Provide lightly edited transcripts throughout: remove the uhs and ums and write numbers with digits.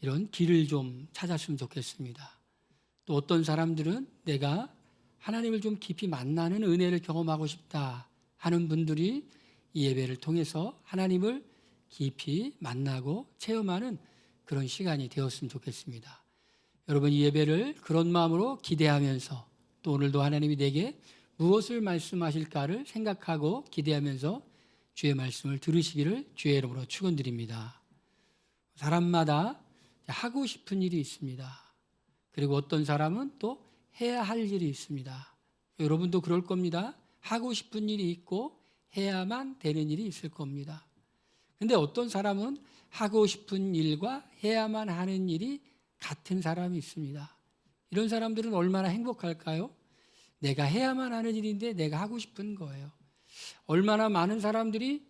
이런 길을 좀 찾았으면 좋겠습니다. 또 어떤 사람들은 내가 하나님을 좀 깊이 만나는 은혜를 경험하고 싶다 하는 분들이 이 예배를 통해서 하나님을 깊이 만나고 체험하는 그런 시간이 되었으면 좋겠습니다. 여러분, 이 예배를 그런 마음으로 기대하면서 또 오늘도 하나님이 내게 무엇을 말씀하실까를 생각하고 기대하면서 주의 말씀을 들으시기를 주의 이름으로 축원드립니다. 사람마다 하고 싶은 일이 있습니다. 그리고 어떤 사람은 또 해야 할 일이 있습니다. 여러분도 그럴 겁니다. 하고 싶은 일이 있고 해야만 되는 일이 있을 겁니다. 근데 어떤 사람은 하고 싶은 일과 해야만 하는 일이 같은 사람이 있습니다. 이런 사람들은 얼마나 행복할까요? 내가 해야만 하는 일인데 내가 하고 싶은 거예요. 얼마나 많은 사람들이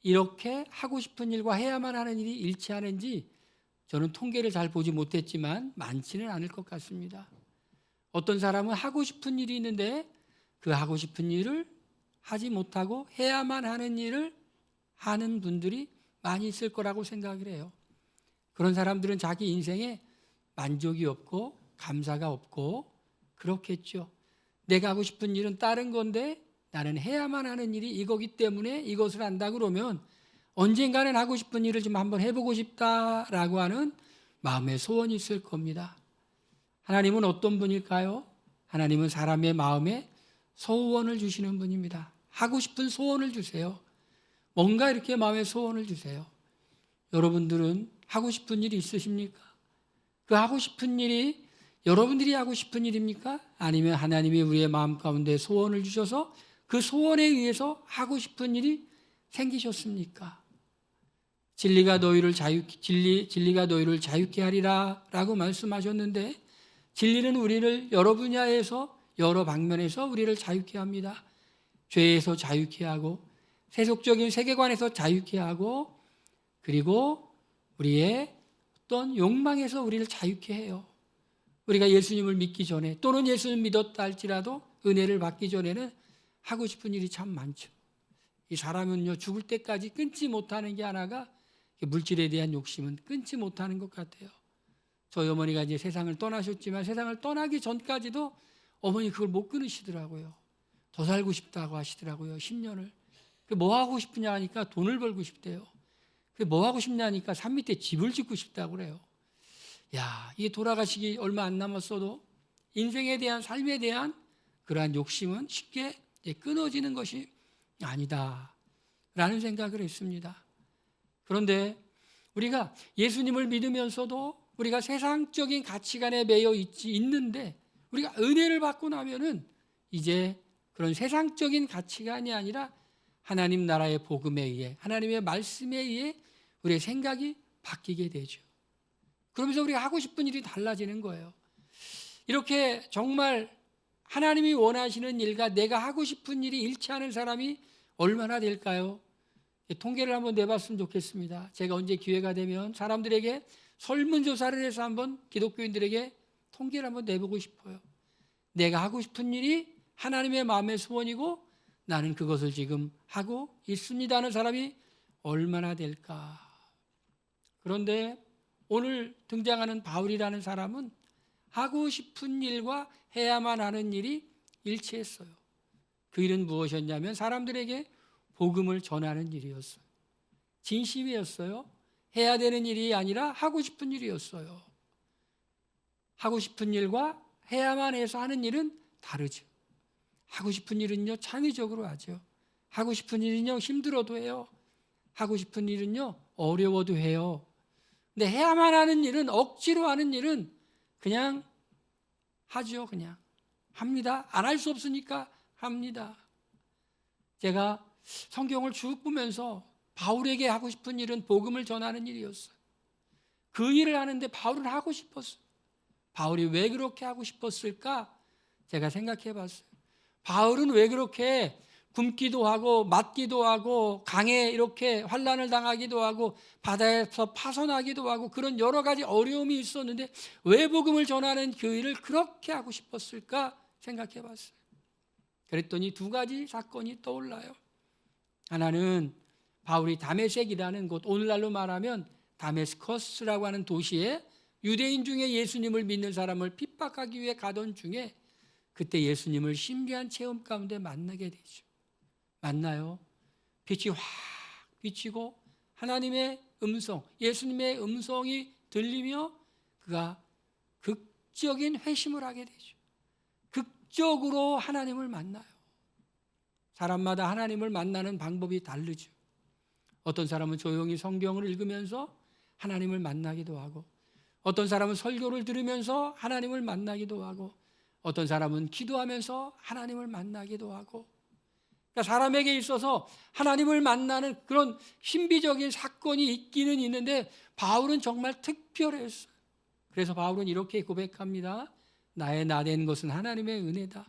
이렇게 하고 싶은 일과 해야만 하는 일이 일치하는지 저는 통계를 잘 보지 못했지만 많지는 않을 것 같습니다. 어떤 사람은 하고 싶은 일이 있는데 그 하고 싶은 일을 하지 못하고 해야만 하는 일을 하는 분들이 많이 있을 거라고 생각을 해요. 그런 사람들은 자기 인생에 만족이 없고 감사가 없고 그렇겠죠. 내가 하고 싶은 일은 다른 건데 나는 해야만 하는 일이 이거기 때문에 이것을 한다 그러면 언젠가는 하고 싶은 일을 좀 한번 해보고 싶다라고 하는 마음의 소원이 있을 겁니다. 하나님은 어떤 분일까요? 하나님은 사람의 마음에 소원을 주시는 분입니다. 하고 싶은 소원을 주세요. 뭔가 이렇게 마음에 소원을 주세요. 여러분들은 하고 싶은 일이 있으십니까? 그 하고 싶은 일이 여러분들이 하고 싶은 일입니까? 아니면 하나님이 우리의 마음 가운데 소원을 주셔서 그 소원에 의해서 하고 싶은 일이 생기셨습니까? 진리가 너희를 자유케 하리라라고 말씀하셨는데 진리는 우리를 여러 분야에서 여러 방면에서 우리를 자유케 합니다. 죄에서 자유케 하고 세속적인 세계관에서 자유케 하고 그리고 우리의 어떤 욕망에서 우리를 자유케 해요. 우리가 예수님을 믿기 전에 또는 예수님 믿었다 할지라도 은혜를 받기 전에는 하고 싶은 일이 참 많죠. 이 사람은요 죽을 때까지 끊지 못하는 게 하나가 물질에 대한 욕심은 끊지 못하는 것 같아요. 저희 어머니가 이제 세상을 떠나셨지만 세상을 떠나기 전까지도 어머니 그걸 못 끊으시더라고요. 더 살고 싶다고 하시더라고요. 10년을. 뭐 하고 싶으냐 하니까 돈을 벌고 싶대요. 뭐 하고 싶냐 하니까 산 밑에 집을 짓고 싶다고 그래요. 야, 이게 돌아가시기 얼마 안 남았어도 인생에 대한 삶에 대한 그러한 욕심은 쉽게 끊어지는 것이 아니다 라는 생각을 했습니다. 그런데 우리가 예수님을 믿으면서도 우리가 세상적인 가치관에 매여 있는데 우리가 은혜를 받고 나면은 이제 그런 세상적인 가치관이 아니라 하나님 나라의 복음에 의해 하나님의 말씀에 의해 우리의 생각이 바뀌게 되죠. 그러면서 우리가 하고 싶은 일이 달라지는 거예요. 이렇게 정말 하나님이 원하시는 일과 내가 하고 싶은 일이 일치하는 사람이 얼마나 될까요? 통계를 한번 내봤으면 좋겠습니다. 제가 언제 기회가 되면 사람들에게 설문조사를 해서 한번 기독교인들에게 통계를 한번 내보고 싶어요. 내가 하고 싶은 일이 하나님의 마음의 소원이고 나는 그것을 지금 하고 있습니다 하는 사람이 얼마나 될까? 그런데 오늘 등장하는 바울이라는 사람은 하고 싶은 일과 해야만 하는 일이 일치했어요. 그 일은 무엇이었냐면 사람들에게 복음을 전하는 일이었어요. 진심이었어요. 해야 되는 일이 아니라 하고 싶은 일이었어요. 하고 싶은 일과 해야만 해서 하는 일은 다르죠. 하고 싶은 일은요 창의적으로 하죠. 하고 싶은 일은요 힘들어도 해요. 하고 싶은 일은요 어려워도 해요. 근데 해야만 하는 일은 억지로 하는 일은 그냥 하죠. 그냥 합니다. 안 할 수 없으니까 합니다. 제가 성경을 쭉 보면서 바울에게 하고 싶은 일은 복음을 전하는 일이었어요. 그 일을 하는데 바울은 하고 싶었어요. 바울이 왜 그렇게 하고 싶었을까? 제가 생각해 봤어요. 바울은 왜 그렇게 굶기도 하고 맞기도 하고 강에 이렇게 환난을 당하기도 하고 바다에서 파손하기도 하고 그런 여러 가지 어려움이 있었는데 왜 복음을 전하는 그 일을 그렇게 하고 싶었을까 생각해 봤어요. 그랬더니 두 가지 사건이 떠올라요. 하나는 바울이 다메섹이라는 곳, 오늘날로 말하면 다메스커스라고 하는 도시에 유대인 중에 예수님을 믿는 사람을 핍박하기 위해 가던 중에 그때 예수님을 신비한 체험 가운데 만나게 되죠. 만나요. 빛이 확 비치고 하나님의 음성, 예수님의 음성이 들리며 그가 극적인 회심을 하게 되죠. 극적으로 하나님을 만나요. 사람마다 하나님을 만나는 방법이 다르죠. 어떤 사람은 조용히 성경을 읽으면서 하나님을 만나기도 하고, 어떤 사람은 설교를 들으면서 하나님을 만나기도 하고, 어떤 사람은 기도하면서 하나님을 만나기도 하고, 그러니까 사람에게 있어서 하나님을 만나는 그런 신비적인 사건이 있기는 있는데 바울은 정말 특별했어요. 그래서 바울은 이렇게 고백합니다. 나의 나된 것은 하나님의 은혜다.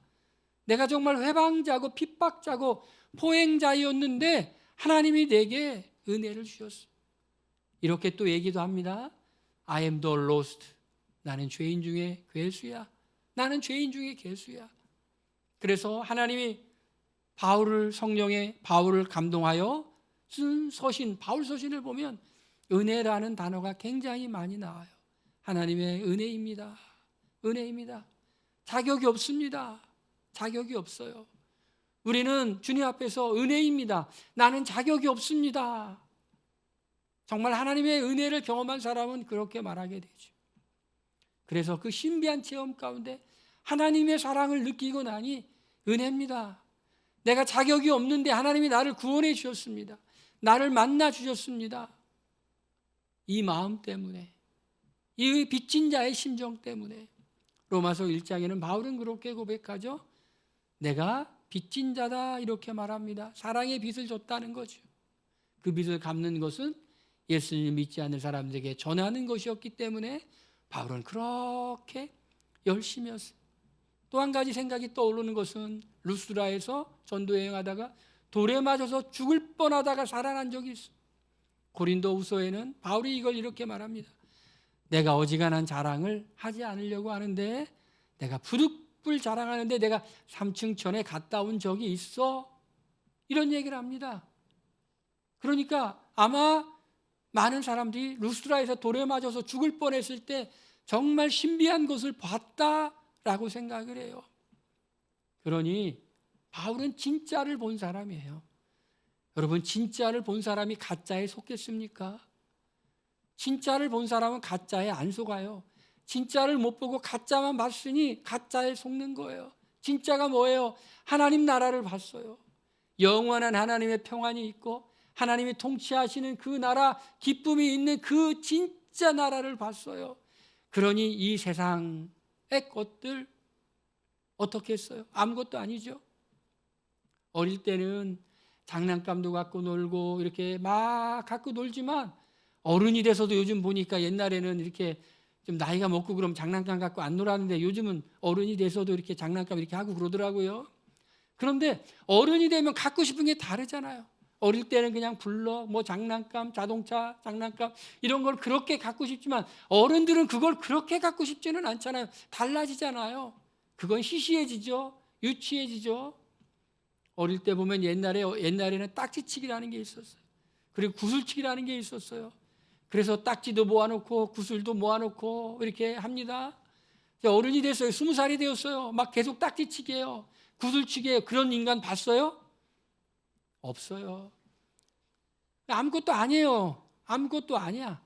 내가 정말 회방자고 핍박자고 포행자였는데 하나님이 내게 은혜를 주셨어. 이렇게 또 얘기도 합니다. I am the lost. 나는 죄인 중에 괴수야. 나는 죄인 중에 괴수야. 그래서 하나님이 성령의 바울을 감동하여 쓴 서신, 바울 서신을 보면 은혜라는 단어가 굉장히 많이 나와요. 하나님의 은혜입니다. 은혜입니다. 자격이 없습니다. 자격이 없어요. 우리는 주님 앞에서 은혜입니다. 나는 자격이 없습니다. 정말 하나님의 은혜를 경험한 사람은 그렇게 말하게 되죠. 그래서 그 신비한 체험 가운데 하나님의 사랑을 느끼고 나니 은혜입니다. 내가 자격이 없는데 하나님이 나를 구원해 주셨습니다. 나를 만나 주셨습니다. 이 마음 때문에, 이 빚진 자의 심정 때문에 로마서 1장에는 바울은 그렇게 고백하죠. 내가 빚진 자다 이렇게 말합니다. 사랑의 빚을 줬다는 거죠. 그 빚을 갚는 것은 예수님 믿지 않는 사람들에게 전하는 것이었기 때문에 바울은 그렇게 열심히 했어요. 또 한 가지 생각이 떠오르는 것은 루스드라에서 전도 여행하다가 돌에 맞아서 죽을 뻔하다가 살아난 적이 있어요. 고린도후서에는 바울이 이걸 이렇게 말합니다. 내가 어지간한 자랑을 하지 않으려고 하는데 내가 부득불 자랑하는데 내가 삼층천에 갔다 온 적이 있어. 이런 얘기를 합니다. 그러니까 아마 많은 사람들이 루스드라에서 돌에 맞아서 죽을 뻔했을 때 정말 신비한 것을 봤다라고 생각을 해요. 그러니 바울은 진짜를 본 사람이에요. 여러분, 진짜를 본 사람이 가짜에 속겠습니까? 진짜를 본 사람은 가짜에 안 속아요. 진짜를 못 보고 가짜만 봤으니 가짜에 속는 거예요. 진짜가 뭐예요? 하나님 나라를 봤어요. 영원한 하나님의 평안이 있고 하나님이 통치하시는 그 나라, 기쁨이 있는 그 진짜 나라를 봤어요. 그러니 이 세상의 것들 어떻게 했어요? 아무것도 아니죠. 어릴 때는 장난감도 갖고 놀고 이렇게 막 갖고 놀지만 어른이 돼서도 요즘 보니까 옛날에는 이렇게 좀 나이가 먹고 그러면 장난감 갖고 안 놀았는데 요즘은 어른이 돼서도 이렇게 장난감 이렇게 하고 그러더라고요. 그런데 어른이 되면 갖고 싶은 게 다르잖아요. 어릴 때는 그냥 블럭, 뭐 장난감, 자동차, 장난감 이런 걸 그렇게 갖고 싶지만 어른들은 그걸 그렇게 갖고 싶지는 않잖아요. 달라지잖아요. 그건 시시해지죠. 유치해지죠. 어릴 때 보면 옛날에는 딱지치기라는 게 있었어요. 그리고 구슬치기라는 게 있었어요. 그래서 딱지도 모아놓고 구슬도 모아놓고 이렇게 합니다. 어른이 됐어요. 20살이 되었어요. 막 계속 딱지치기예요. 구슬치기예요. 그런 인간 봤어요? 없어요. 아무것도 아니에요. 아무것도 아니야.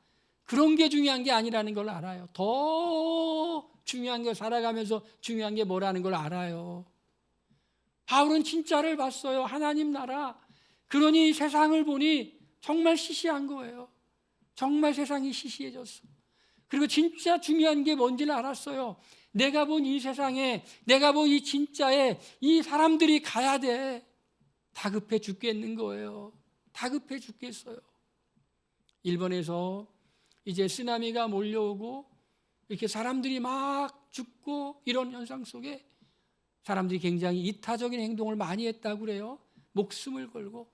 그런 게 중요한 게 아니라는 걸 알아요. 더 중요한 거 살아가면서 중요한 게 뭐라는 걸 알아요. 바울은 진짜를 봤어요. 하나님 나라. 그러니 세상을 보니 정말 시시한 거예요. 정말 세상이 시시해졌어. 그리고 진짜 중요한 게 뭔지를 알았어요. 내가 본 이 세상에, 내가 본 이 진짜에 이 사람들이 가야 돼. 다급해 죽겠는 거예요. 다급해 죽겠어요. 일본에서 이제 쓰나미가 몰려오고 이렇게 사람들이 막 죽고 이런 현상 속에 사람들이 굉장히 이타적인 행동을 많이 했다고 그래요. 목숨을 걸고.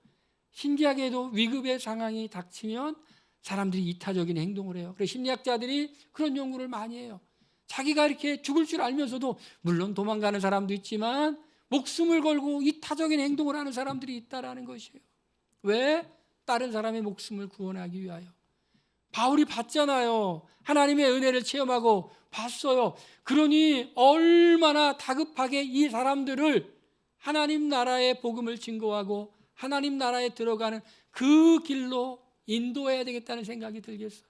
신기하게도 위급의 상황이 닥치면 사람들이 이타적인 행동을 해요. 그래서 심리학자들이 그런 연구를 많이 해요. 자기가 이렇게 죽을 줄 알면서도 물론 도망가는 사람도 있지만 목숨을 걸고 이타적인 행동을 하는 사람들이 있다라는 것이에요. 왜? 다른 사람의 목숨을 구원하기 위하여. 바울이 봤잖아요. 하나님의 은혜를 체험하고 봤어요. 그러니 얼마나 다급하게 이 사람들을 하나님 나라의 복음을 증거하고 하나님 나라에 들어가는 그 길로 인도해야 되겠다는 생각이 들겠어요.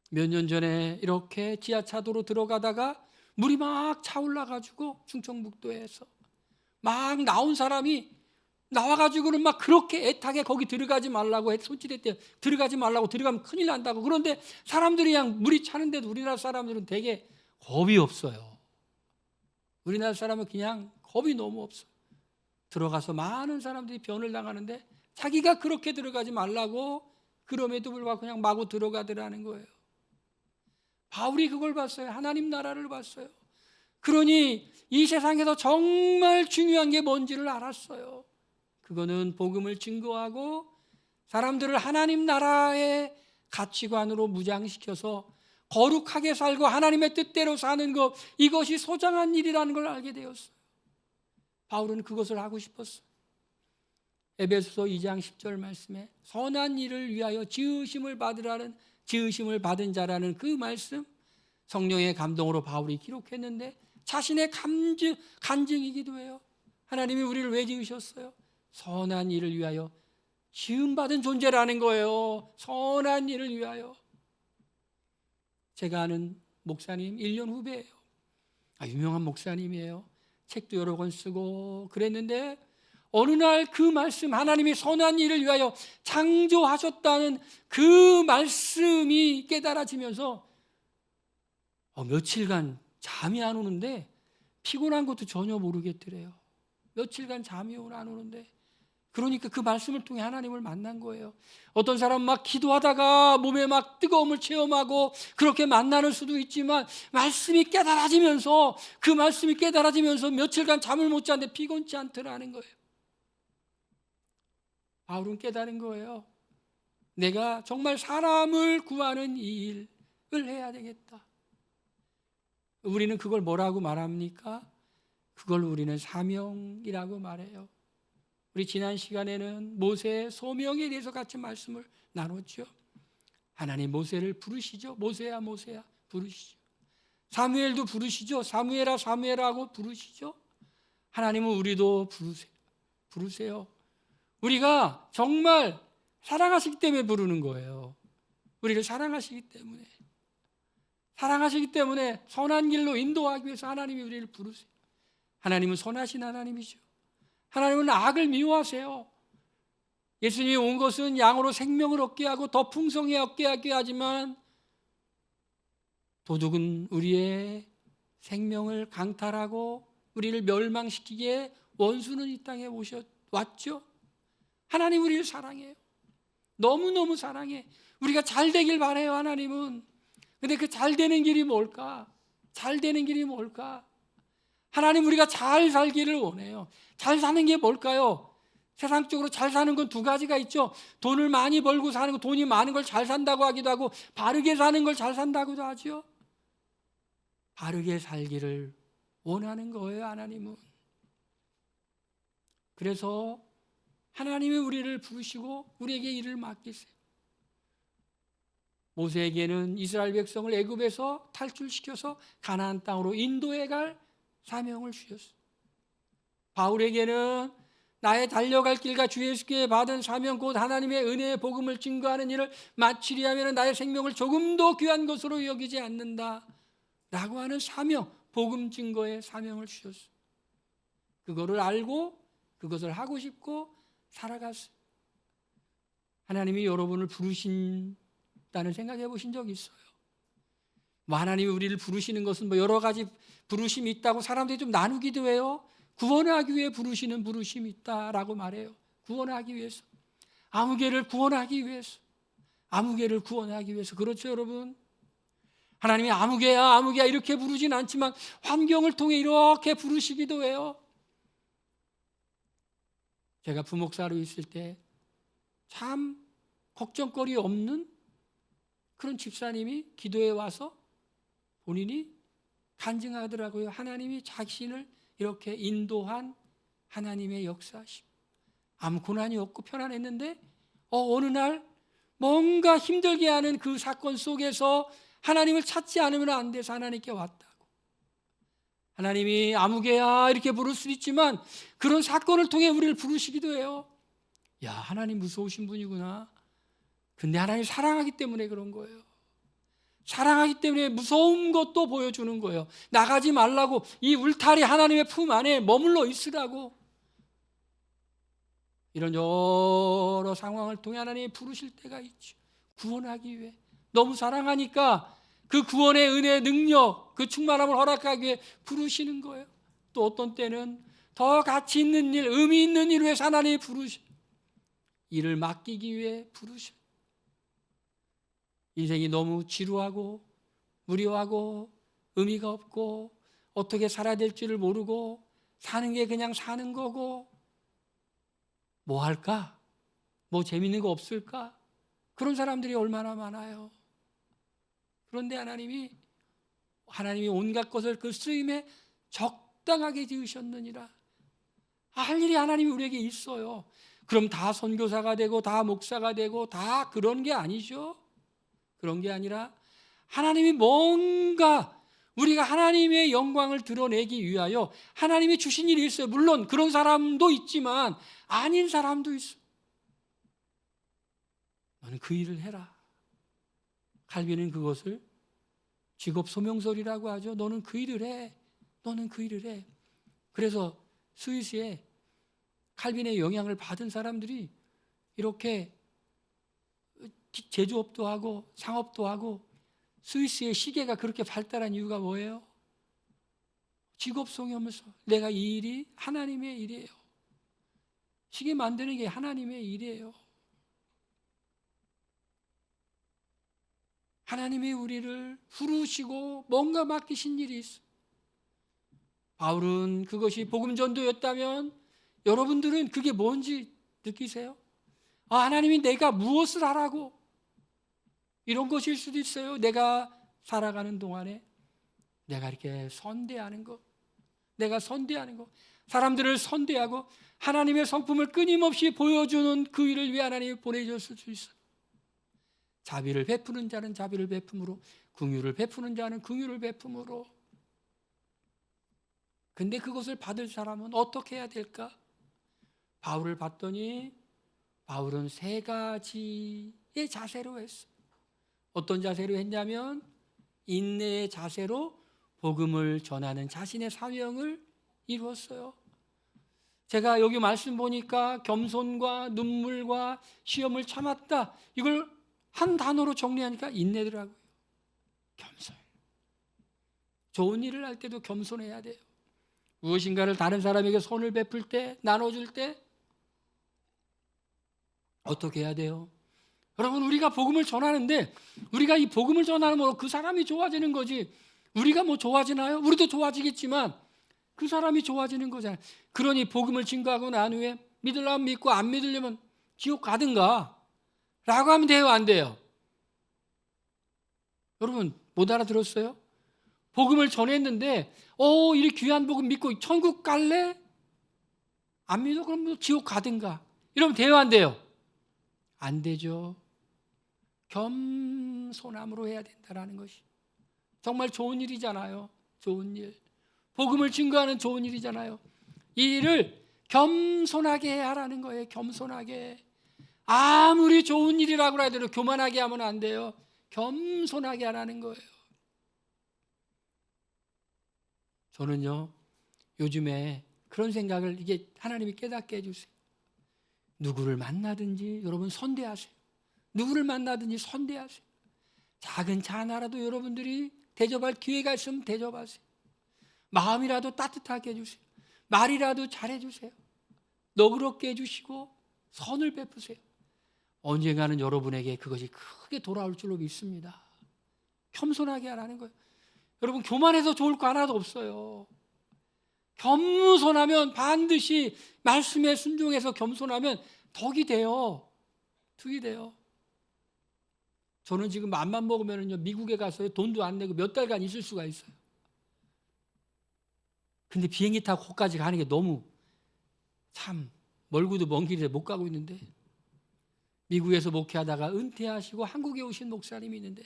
몇 년 전에 이렇게 지하차도로 들어가다가 물이 막 차올라가지고 충청북도에서 막 나온 사람이 나와가지고는 막 그렇게 애타게 거기 들어가지 말라고 손짓했대요. 들어가지 말라고, 들어가면 큰일 난다고. 그런데 사람들이 그냥 물이 차는데도 우리나라 사람들은 되게 겁이 없어요. 우리나라 사람은 그냥 겁이 너무 없어요. 들어가서 많은 사람들이 변을 당하는데 자기가 그렇게 들어가지 말라고 그럼에도 불구하고 그냥 마구 들어가더라는 거예요. 바울이 그걸 봤어요. 하나님 나라를 봤어요. 그러니 이 세상에서 정말 중요한 게 뭔지를 알았어요. 그거는 복음을 증거하고 사람들을 하나님 나라의 가치관으로 무장시켜서 거룩하게 살고 하나님의 뜻대로 사는 것, 이것이 소중한 일이라는 걸 알게 되었어요. 바울은 그것을 하고 싶었어요. 에베소서 2장 10절 말씀에 선한 일을 위하여 지으심을 받으라는, 지으심을 받은 자라는 그 말씀, 성령의 감동으로 바울이 기록했는데 자신의 간증이기도 해요. 하나님이 우리를 왜 지으셨어요? 선한 일을 위하여 지음받은 존재라는 거예요. 선한 일을 위하여. 제가 아는 목사님 1년 후배예요. 유명한 목사님이에요. 책도 여러 권 쓰고 그랬는데 어느 날 그 말씀, 하나님이 선한 일을 위하여 창조하셨다는 그 말씀이 깨달아지면서 며칠간 잠이 안 오는데, 피곤한 것도 전혀 모르겠더래요. 며칠간 잠이 안 오는데, 그러니까 그 말씀을 통해 하나님을 만난 거예요. 어떤 사람 막 기도하다가 몸에 막 뜨거움을 체험하고 그렇게 만나는 수도 있지만, 말씀이 깨달아지면서, 그 말씀이 깨달아지면서 며칠간 잠을 못 잤는데 피곤치 않더라는 거예요. 바울은 깨달은 거예요. 내가 정말 사람을 구하는 이 일을 해야 되겠다. 우리는 그걸 뭐라고 말합니까? 그걸 우리는 사명이라고 말해요. 우리 지난 시간에는 모세의 소명에 대해서 같이 말씀을 나눴죠. 하나님 모세를 부르시죠. 모세야 모세야 부르시죠. 사무엘도 부르시죠. 사무엘아 사무엘아 하고 부르시죠. 하나님은 우리도 부르세요. 우리가 정말 사랑하시기 때문에 부르는 거예요. 우리를 사랑하시기 때문에. 사랑하시기 때문에 선한 길로 인도하기 위해서 하나님이 우리를 부르세요. 하나님은 선하신 하나님이죠. 하나님은 악을 미워하세요. 예수님이 온 것은 양으로 생명을 얻게 하고 더 풍성히 얻게 하게 하지만, 도둑은 우리의 생명을 강탈하고 우리를 멸망시키기에 원수는 이 땅에 왔죠. 하나님 우리를 사랑해요. 너무너무 사랑해. 우리가 잘 되길 바라요. 하나님은. 근데 그 잘 되는 길이 뭘까? 잘 되는 길이 뭘까? 하나님 우리가 잘 살기를 원해요. 잘 사는 게 뭘까요? 세상적으로 잘 사는 건 두 가지가 있죠. 돈을 많이 벌고 사는 거, 돈이 많은 걸 잘 산다고 하기도 하고, 바르게 사는 걸 잘 산다고도 하죠. 바르게 살기를 원하는 거예요, 하나님은. 그래서 하나님이 우리를 부르시고 우리에게 일을 맡기세요. 모세에게는 이스라엘 백성을 애굽에서 탈출시켜서 가나안 땅으로 인도해 갈 사명을 주셨어요. 바울에게는 나의 달려갈 길과 주 예수께 받은 사명, 곧 하나님의 은혜의 복음을 증거하는 일을 마치리 하면 나의 생명을 조금도 귀한 것으로 여기지 않는다 라고 하는 사명, 복음 증거의 사명을 주셨어요. 그거를 알고 그것을 하고 싶고 살아갔어요. 하나님이 여러분을 부르신다는 생각해 보신 적 있어요? 하나님이 우리를 부르시는 것은 여러 가지 부르심이 있다고 사람들이 좀 나누기도 해요. 구원하기 위해 부르시는 부르심이 있다라고 말해요. 구원하기 위해서. 아무개를 구원하기 위해서. 아무개를 구원하기 위해서. 그렇죠, 여러분? 하나님이 아무개야, 아무개야 이렇게 부르진 않지만 환경을 통해 이렇게 부르시기도 해요. 제가 부목사로 있을 때 참 걱정거리 없는 그런 집사님이 기도에 와서 본인이 간증하더라고요. 하나님이 자신을 이렇게 인도한 하나님의 역사심. 아무 고난이 없고 편안했는데 어느 날 뭔가 힘들게 하는 그 사건 속에서 하나님을 찾지 않으면 안 돼서 하나님께 왔다고. 하나님이 아무개야 이렇게 부를 수도 있지만 그런 사건을 통해 우리를 부르시기도 해요. 야, 하나님 무서우신 분이구나. 근데 하나님 사랑하기 때문에 그런 거예요. 사랑하기 때문에 무서운 것도 보여주는 거예요. 나가지 말라고, 이 울타리 하나님의 품 안에 머물러 있으라고. 이런 여러 상황을 통해 하나님이 부르실 때가 있죠. 구원하기 위해. 너무 사랑하니까 그 구원의 은혜, 능력, 그 충만함을 허락하기 위해 부르시는 거예요. 또 어떤 때는 더 가치 있는 일, 의미 있는 일 위해서 하나님이 부르셔요. 일을 맡기기 위해 부르셔요. 인생이 너무 지루하고 무료하고 의미가 없고 어떻게 살아야 될지를 모르고 사는 게 그냥 사는 거고 뭐 할까? 뭐 재밌는 거 없을까? 그런 사람들이 얼마나 많아요. 그런데 하나님이 온갖 것을 그 쓰임에 적당하게 지으셨느니라. 할 일이 하나님이 우리에게 있어요. 그럼 다 선교사가 되고 다 목사가 되고 다 그런 게 아니죠. 그런 게 아니라 하나님이 뭔가 우리가 하나님의 영광을 드러내기 위하여 하나님이 주신 일이 있어요. 물론 그런 사람도 있지만 아닌 사람도 있어요. 너는 그 일을 해라. 칼빈은 그것을 직업 소명설이라고 하죠. 너는 그 일을 해. 너는 그 일을 해. 그래서 스위스에 칼빈의 영향을 받은 사람들이 이렇게 제조업도 하고 상업도 하고 스위스의 시계가 그렇게 발달한 이유가 뭐예요? 직업성이면서 내가 이 일이 하나님의 일이에요. 시계 만드는 게 하나님의 일이에요. 하나님이 우리를 부르시고 뭔가 맡기신 일이 있어요. 바울은 그것이 복음 전도였다면 여러분들은 그게 뭔지 느끼세요? 하나님이 내가 무엇을 하라고 이런 것일 수도 있어요. 내가 살아가는 동안에 내가 이렇게 선대하는 것, 내가 선대하는 것, 사람들을 선대하고 하나님의 성품을 끊임없이 보여주는 그 일을 위해 하나님이 보내줬을 수 있어요. 자비를 베푸는 자는 자비를 베품으로, 긍휼을 베푸는 자는 긍휼을 베품으로. 근데 그것을 받을 사람은 어떻게 해야 될까? 바울을 봤더니 바울은 3가지의 자세로 했어요. 어떤 자세로 했냐면 인내의 자세로 복음을 전하는 자신의 사명을 이루었어요. 제가 여기 말씀 보니까 겸손과 눈물과 시험을 참았다. 이걸 한 단어로 정리하니까 인내더라고요. 겸손. 좋은 일을 할 때도 겸손해야 돼요. 무엇인가를 다른 사람에게 손을 베풀 때, 나눠줄 때 어떻게 해야 돼요? 여러분, 우리가 복음을 전하는데 우리가 이 복음을 전하는 그 사람이 좋아지는 거지 우리가 뭐 좋아지나요? 우리도 좋아지겠지만 그 사람이 좋아지는 거잖아요. 그러니 복음을 증거하고 난 후에 믿으려면 믿고 안 믿으려면 지옥 가든가 라고 하면 돼요, 안 돼요? 여러분 못 알아들었어요? 복음을 전했는데 이 귀한 복음 믿고 천국 갈래? 안 믿어? 그럼 지옥 가든가 이러면 돼요, 안 돼요? 안 되죠. 겸손함으로 해야 된다는 것이 정말 좋은 일이잖아요. 좋은 일, 복음을 증거하는 좋은 일이잖아요. 이 일을 겸손하게 해야 하라는 거예요. 겸손하게. 아무리 좋은 일이라고 해도 교만하게 하면 안 돼요. 겸손하게 하라는 거예요. 저는요 요즘에 그런 생각을 이게 하나님이 깨닫게 해주세요. 누구를 만나든지 여러분 선대하세요. 누구를 만나든지 선대하세요. 작은 차 하나라도 여러분들이 대접할 기회가 있으면 대접하세요. 마음이라도 따뜻하게 해주세요. 말이라도 잘해주세요. 너그럽게 해주시고 선을 베푸세요. 언젠가는 여러분에게 그것이 크게 돌아올 줄로 믿습니다. 겸손하게 하라는 거예요. 여러분 교만해서 좋을 거 하나도 없어요. 겸손하면 반드시 말씀에 순종해서 겸손하면 덕이 돼요. 덕이 돼요. 저는 지금 맘만 먹으면요 미국에 가서 돈도 안 내고 몇 달간 있을 수가 있어요. 근데 비행기 타고 거기까지 가는 게 너무 참 멀고도 먼 길에 못 가고 있는데 미국에서 목회하다가 은퇴하시고 한국에 오신 목사님이 있는데,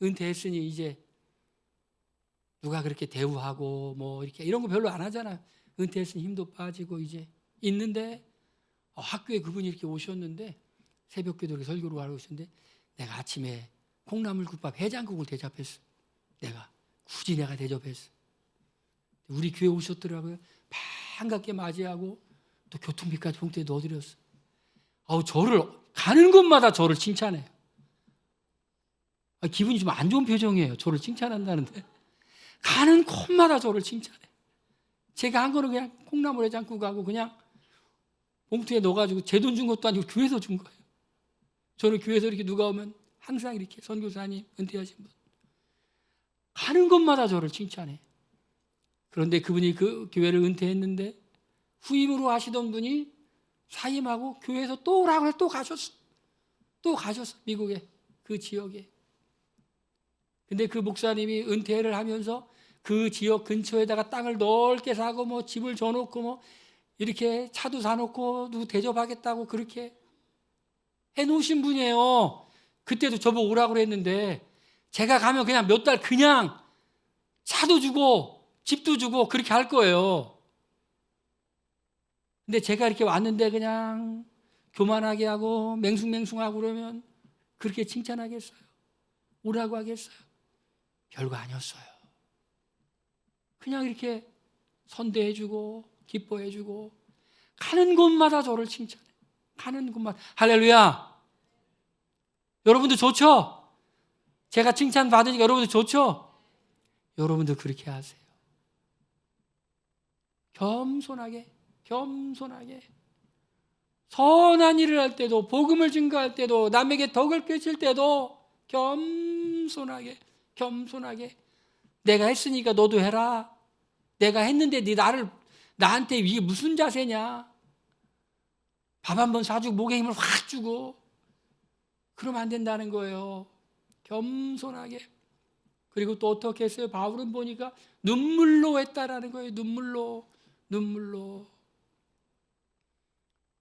은퇴했으니 이제 누가 그렇게 대우하고 뭐 이렇게 이런 거 별로 안 하잖아요. 은퇴했으니 힘도 빠지고 이제 있는데, 학교에 그분이 이렇게 오셨는데, 새벽기도 이렇게 설교를 하러 오셨는데, 내가 아침에 콩나물국밥 해장국을 대접했어. 굳이 내가 대접했어. 우리 교회 오셨더라고요. 반갑게 맞이하고 또 교통비까지 봉투에 넣어드렸어. 저를 가는 곳마다 저를 칭찬해요. 기분이 좀 안 좋은 표정이에요. 저를 칭찬한다는데 가는 곳마다 저를 칭찬해. 제가 한 거는 그냥 콩나물 해장국하고 그냥 봉투에 넣어가지고 제 돈 준 것도 아니고 교회에서 준 거예요. 저는 교회에서 이렇게 누가 오면 항상 이렇게 선교사님, 은퇴하신 분, 가는 곳마다 저를 칭찬해. 그런데 그분이 그 교회를 은퇴했는데 후임으로 하시던 분이 사임하고 교회에서 또 오라고 해서 또 가셨어. 미국에 그 지역에. 근데 그 목사님이 은퇴를 하면서 그 지역 근처에다가 땅을 넓게 사고 뭐 집을 줘놓고 뭐 이렇게 차도 사놓고 누구 대접하겠다고 그렇게 해놓으신 분이에요. 그때도 저보고 오라고 그랬는데 제가 가면 그냥 몇 달 그냥 차도 주고 집도 주고 그렇게 할 거예요. 근데 제가 이렇게 왔는데 그냥 교만하게 하고 맹숭맹숭하고 그러면 그렇게 칭찬하겠어요? 오라고 하겠어요? 별거 아니었어요. 그냥 이렇게 선대해주고 기뻐해주고 가는 곳마다 저를 칭찬해. 가는 곳마다. 할렐루야. 여러분들 좋죠? 제가 칭찬 받으니까 여러분들 좋죠? 여러분들 그렇게 하세요. 겸손하게 선한 일을 할 때도, 복음을 증거할 때도, 남에게 덕을 끼칠 때도 겸손하게 내가 했으니까 너도 해라. 내가 했는데 나한테 이게 무슨 자세냐. 밥 한 번 사주고 목에 힘을 확 주고 그러면 안 된다는 거예요. 겸손하게. 그리고 또 어떻게 했어요? 바울은 보니까 눈물로 했다라는 거예요. 눈물로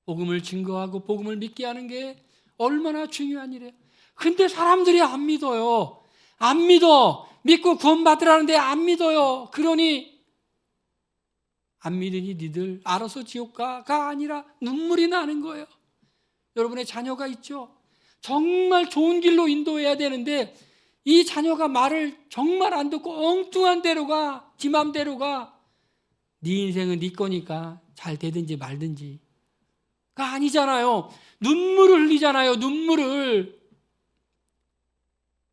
복음을 증거하고 복음을 믿게 하는 게 얼마나 중요한 일이에요. 근데 사람들이 안 믿어요. 안 믿어. 믿고 구원받으라는데 안 믿어요. 그러니 안 믿으니 니들 알아서 지옥 가가 아니라 눈물이 나는 거예요. 여러분의 자녀가 있죠? 정말 좋은 길로 인도해야 되는데 이 자녀가 말을 정말 안 듣고 엉뚱한 대로 가, 지 맘대로 가. 네 인생은 네 거니까 잘 되든지 말든지가 아니잖아요. 눈물을 흘리잖아요. 눈물을.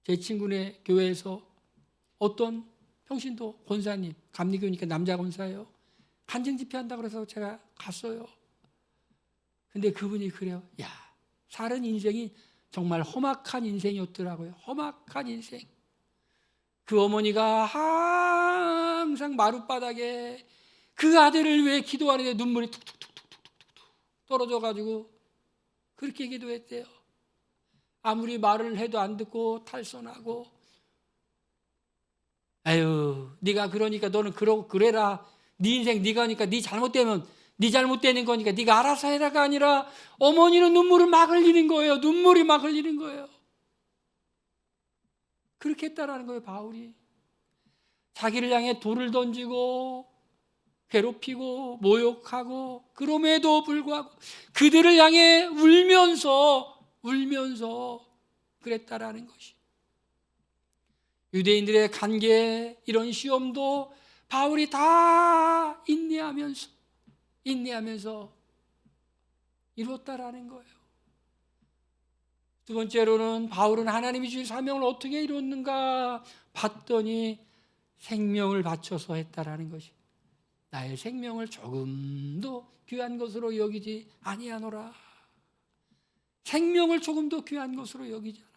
제 친구네 교회에서 어떤 평신도 권사님, 감리교니까 남자 권사예요. 간증 집회한다고 그래서 제가 갔어요. 근데 그분이 그래요. 야, 살은 인생이 정말 험악한 인생이었더라고요. 험악한 인생. 그 어머니가 항상 마룻바닥에 그 아들을 위해 기도하는데 눈물이 툭툭툭툭툭 떨어져가지고 그렇게 기도했대요. 아무리 말을 해도 안 듣고 탈선하고, 아유, 네가 그러니까 너는 그래라. 네 인생 네가 하니까 네 잘못되면 네 잘못되는 거니까 네가 알아서 해라가 아니라 어머니는 눈물을 막 흘리는 거예요. 눈물이 막 흘리는 거예요. 그렇게 했다라는 거예요. 바울이 자기를 향해 돌을 던지고 괴롭히고 모욕하고 그럼에도 불구하고 그들을 향해 울면서 그랬다라는 것이. 유대인들의 간계 이런 시험도 바울이 다 인내하면서 이뤘다라는 거예요. 두 번째로는 바울은 하나님이 주신 사명을 어떻게 이뤘는가 봤더니 생명을 바쳐서 했다라는 것이. 나의 생명을 조금도 귀한 것으로 여기지 아니하노라. 생명을 조금도 귀한 것으로 여기지 않았어.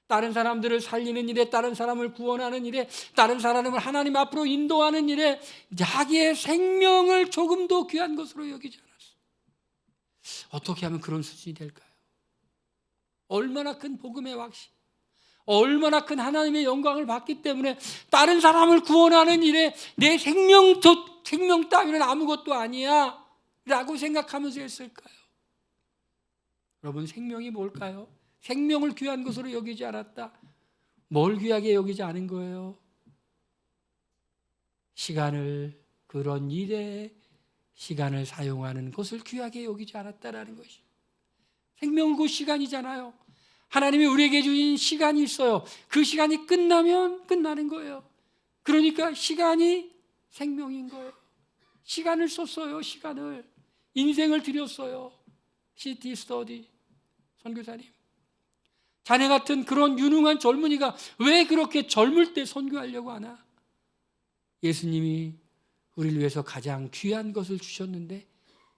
다른 사람들을 살리는 일에, 다른 사람을 구원하는 일에, 다른 사람을 하나님 앞으로 인도하는 일에 자기의 생명을 조금도 귀한 것으로 여기지 않았어. 어떻게 하면 그런 수준이 될까요? 얼마나 큰 복음의 확신, 얼마나 큰 하나님의 영광을 받기 때문에 다른 사람을 구원하는 일에 내 생명 따위는 아무것도 아니야 라고 생각하면서 했을까요? 여러분, 생명이 뭘까요? 생명을 귀한 것으로 여기지 않았다. 뭘 귀하게 여기지 않은 거예요? 시간을, 그런 일에 시간을 사용하는 것을 귀하게 여기지 않았다라는 것이. 생명은 곧 시간이잖아요. 하나님이 우리에게 주신 시간이 있어요. 그 시간이 끝나면 끝나는 거예요. 그러니까 시간이 생명인 거예요. 시간을 썼어요. 시간을. 인생을 들였어요. 시티 스터디 선교사님. 자네 같은 그런 유능한 젊은이가 왜 그렇게 젊을 때 선교하려고 하나? 예수님이 우리를 위해서 가장 귀한 것을 주셨는데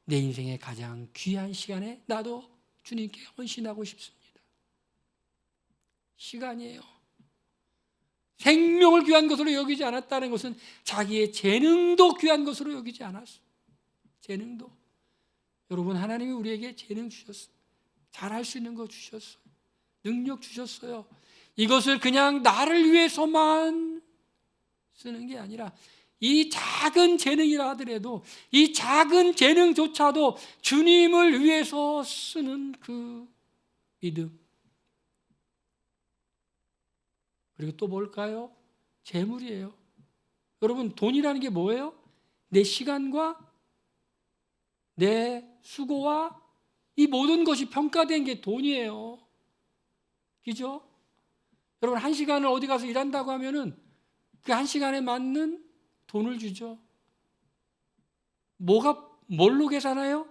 내 인생의 가장 귀한 시간에 나도 주님께 헌신하고 싶습니다. 시간이에요. 생명을 귀한 것으로 여기지 않았다는 것은 자기의 재능도 귀한 것으로 여기지 않았어. 재능도. 여러분, 하나님이 우리에게 재능 주셨어요. 잘할 수 있는 거 주셨어요. 능력 주셨어요. 이것을 그냥 나를 위해서만 쓰는 게 아니라 이 작은 재능이라 하더라도 이 작은 재능조차도 주님을 위해서 쓰는 그 믿음. 그리고 또 뭘까요? 재물이에요. 여러분, 돈이라는 게 뭐예요? 내 시간과 내 수고와 이 모든 것이 평가된 게 돈이에요. 그죠? 여러분, 한 시간을 어디 가서 일한다고 하면은 그 한 시간에 맞는 돈을 주죠. 뭘로 계산해요?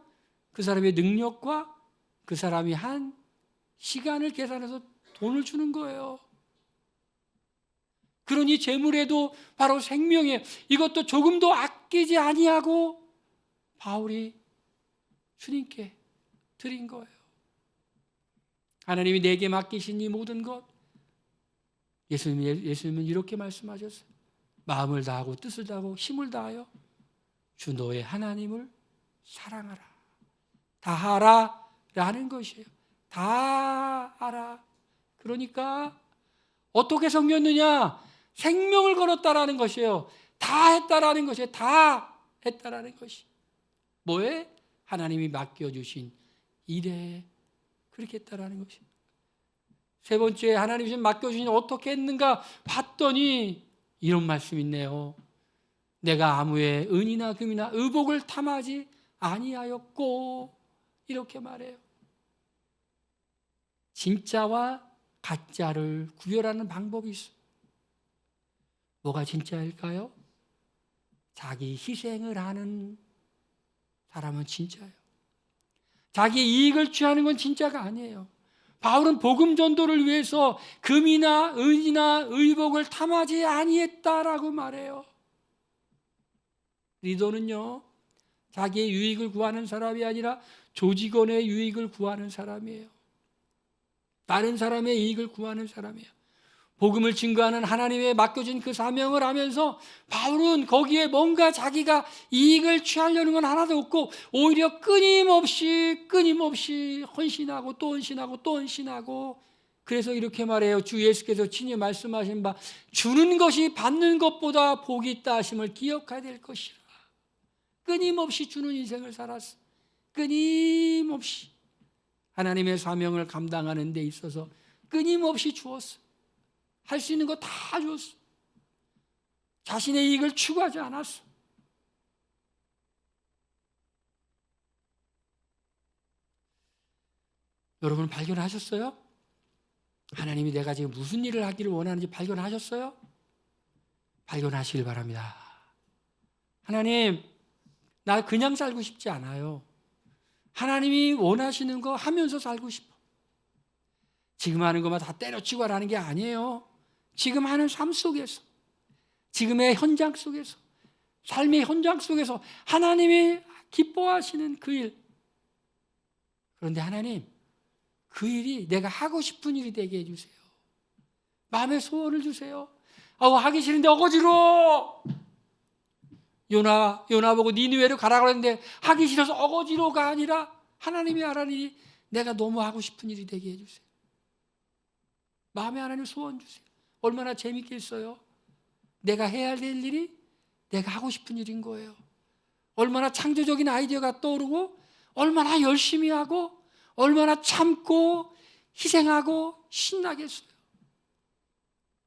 그 사람의 능력과 그 사람이 한 시간을 계산해서 돈을 주는 거예요. 그러니 재물에도 바로 생명이에요. 이것도 조금도 아끼지 아니하고 바울이 주님께 드린 거예요. 하나님이 내게 맡기신 이 모든 것, 예수님은 이렇게 말씀하셨어요. 마음을 다하고 뜻을 다하고 힘을 다하여 주 너의 하나님을 사랑하라. 다하라 라는 것이에요. 다하라. 그러니까 어떻게 섬겼느냐? 생명을 걸었다라는 것이에요. 다 했다라는 것이에요. 다 했다라는 것이. 뭐에? 하나님이 맡겨주신 일에 그렇게 했다라는 것이에요. 세 번째, 하나님이 맡겨주신 어떻게 했는가 봤더니 이런 말씀이 있네요. 내가 아무의 은이나 금이나 의복을 탐하지 아니하였고, 이렇게 말해요. 진짜와 가짜를 구별하는 방법이 있어요. 뭐가 진짜일까요? 자기 희생을 하는 사람은 진짜예요. 자기 이익을 취하는 건 진짜가 아니에요. 바울은 복음 전도를 위해서 금이나 은이나 의복을 탐하지 아니했다라고 말해요. 리더는요, 자기의 유익을 구하는 사람이 아니라 조직원의 유익을 구하는 사람이에요. 다른 사람의 이익을 구하는 사람이에요. 복음을 증거하는 하나님의 맡겨진 그 사명을 하면서 바울은 거기에 뭔가 자기가 이익을 취하려는 건 하나도 없고 오히려 끊임없이 헌신하고 또 헌신하고 또 헌신하고, 그래서 이렇게 말해요. 주 예수께서 친히 말씀하신 바 주는 것이 받는 것보다 복이 있다 하심을 기억해야 될 것이라. 끊임없이 주는 인생을 살았어. 끊임없이 하나님의 사명을 감당하는 데 있어서 끊임없이 주었어. 할 수 있는 거 다 줬어. 자신의 이익을 추구하지 않았어. 여러분 발견하셨어요? 하나님이 내가 지금 무슨 일을 하기를 원하는지 발견하셨어요? 발견하시길 바랍니다. 하나님, 나 그냥 살고 싶지 않아요. 하나님이 원하시는 거 하면서 살고 싶어. 지금 하는 것만 다 때려치고 하라는 게 아니에요. 지금 하는 삶 속에서, 지금의 현장 속에서, 삶의 현장 속에서 하나님이 기뻐하시는 그 일. 그런데 하나님, 그 일이 내가 하고 싶은 일이 되게 해주세요. 마음의 소원을 주세요. 하기 싫은데 어거지로. 요나 보고 니느웨로 가라고 했는데 하기 싫어서 어거지로가 아니라 하나님이 하라니 내가 너무 하고 싶은 일이 되게 해주세요. 마음에 하나님 소원 주세요. 얼마나 재밌겠어요? 내가 해야 될 일이 내가 하고 싶은 일인 거예요. 얼마나 창조적인 아이디어가 떠오르고 얼마나 열심히 하고 얼마나 참고 희생하고 신나겠어요.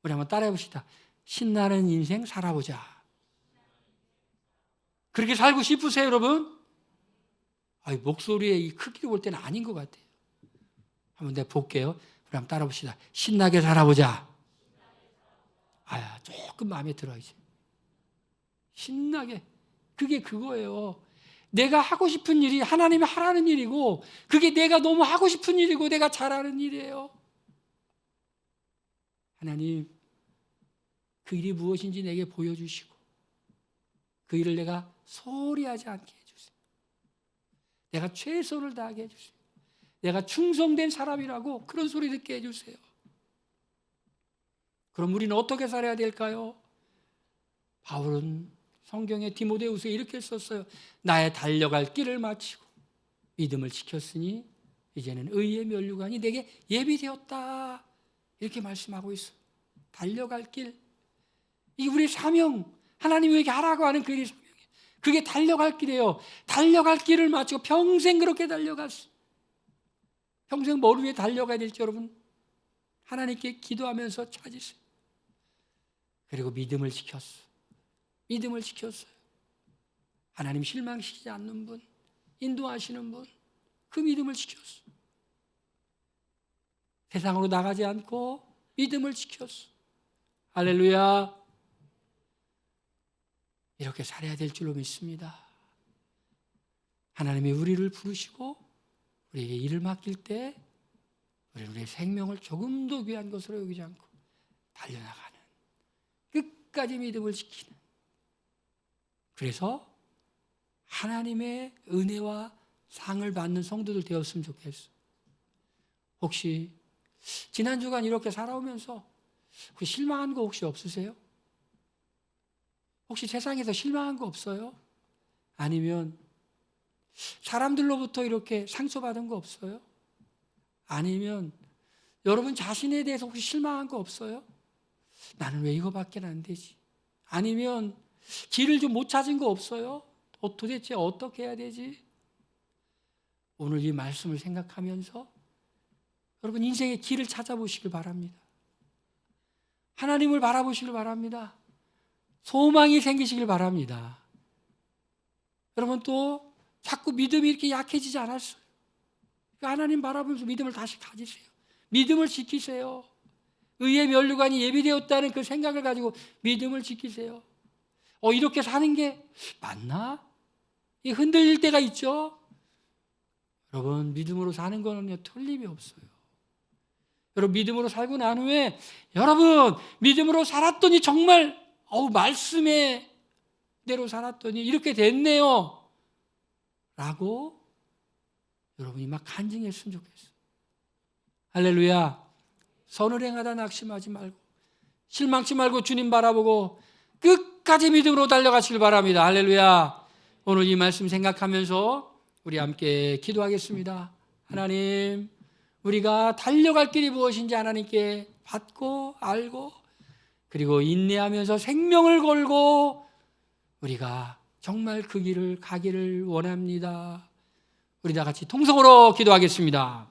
우리 한번 따라해 봅시다. 신나는 인생 살아보자. 그렇게 살고 싶으세요, 여러분? 목소리의 이 크기를 볼 때는 아닌 것 같아요. 한번 내가 볼게요. 우리 한번 따라 봅시다. 신나게 살아보자. 조금 마음에 들어요. 신나게. 그게 그거예요. 내가 하고 싶은 일이 하나님이 하라는 일이고, 그게 내가 너무 하고 싶은 일이고 내가 잘하는 일이에요. 하나님, 그 일이 무엇인지 내게 보여주시고, 그 일을 내가 소홀히 하지 않게 해주세요. 내가 최선을 다하게 해주세요. 내가 충성된 사람이라고 그런 소리 듣게 해주세요. 그럼 우리는 어떻게 살아야 될까요? 바울은 성경에 디모데후서에 이렇게 썼어요. 나의 달려갈 길을 마치고 믿음을 지켰으니 이제는 의의 면류관이 내게 예비되었다. 이렇게 말씀하고 있어요. 달려갈 길. 이게 우리 사명. 하나님이 우리에게 하라고 하는 그게 사명이에요. 그게 달려갈 길이에요. 달려갈 길을 마치고 평생 그렇게 달려갔어요. 평생 뭘 위해 달려가야 될지 여러분 하나님께 기도하면서 찾으세요. 그리고 믿음을 지켰어요. 믿음을 지켰어요. 하나님 실망시키지 않는 분, 인도하시는 분, 그 믿음을 지켰어요. 세상으로 나가지 않고 믿음을 지켰어요. 할렐루야. 이렇게 살아야 될 줄로 믿습니다. 하나님이 우리를 부르시고 우리에게 일을 맡길 때 우리는 우리의 생명을 조금 더 귀한 것으로 여기지 않고 달려나가는, 끝까지 믿음을 지키는, 그래서 하나님의 은혜와 상을 받는 성도들 되었으면 좋겠어요. 혹시 지난 주간 이렇게 살아오면서 실망한 거 혹시 없으세요? 혹시 세상에서 실망한 거 없어요? 아니면 사람들로부터 이렇게 상처받은 거 없어요? 아니면 여러분 자신에 대해서 혹시 실망한 거 없어요? 나는 왜 이거밖에 안 되지? 아니면 길을 좀 못 찾은 거 없어요? 도대체 어떻게 해야 되지? 오늘 이 말씀을 생각하면서 여러분 인생의 길을 찾아보시길 바랍니다. 하나님을 바라보시길 바랍니다. 소망이 생기시길 바랍니다. 여러분 또 자꾸 믿음이 이렇게 약해지지 않았어요. 하나님 바라보면서 믿음을 다시 가지세요. 믿음을 지키세요. 의의 면류관이 예비되었다는 그 생각을 가지고 믿음을 지키세요. 이렇게 사는 게 맞나? 흔들릴 때가 있죠. 여러분 믿음으로 사는 거는요 틀림이 없어요. 여러분 믿음으로 살고 난 후에 여러분 믿음으로 살았더니 정말 말씀의 대로 살았더니 이렇게 됐네요 라고 여러분이 막 간증했으면 좋겠어요. 할렐루야. 선을 행하다 낙심하지 말고 실망치 말고 주님 바라보고 끝까지 믿음으로 달려가시길 바랍니다. 할렐루야. 오늘 이 말씀 생각하면서 우리 함께 기도하겠습니다. 하나님, 우리가 달려갈 길이 무엇인지 하나님께 받고 알고 그리고 인내하면서 생명을 걸고 우리가 정말 그 길을 가기를 원합니다. 우리 다 같이 통성으로 기도하겠습니다.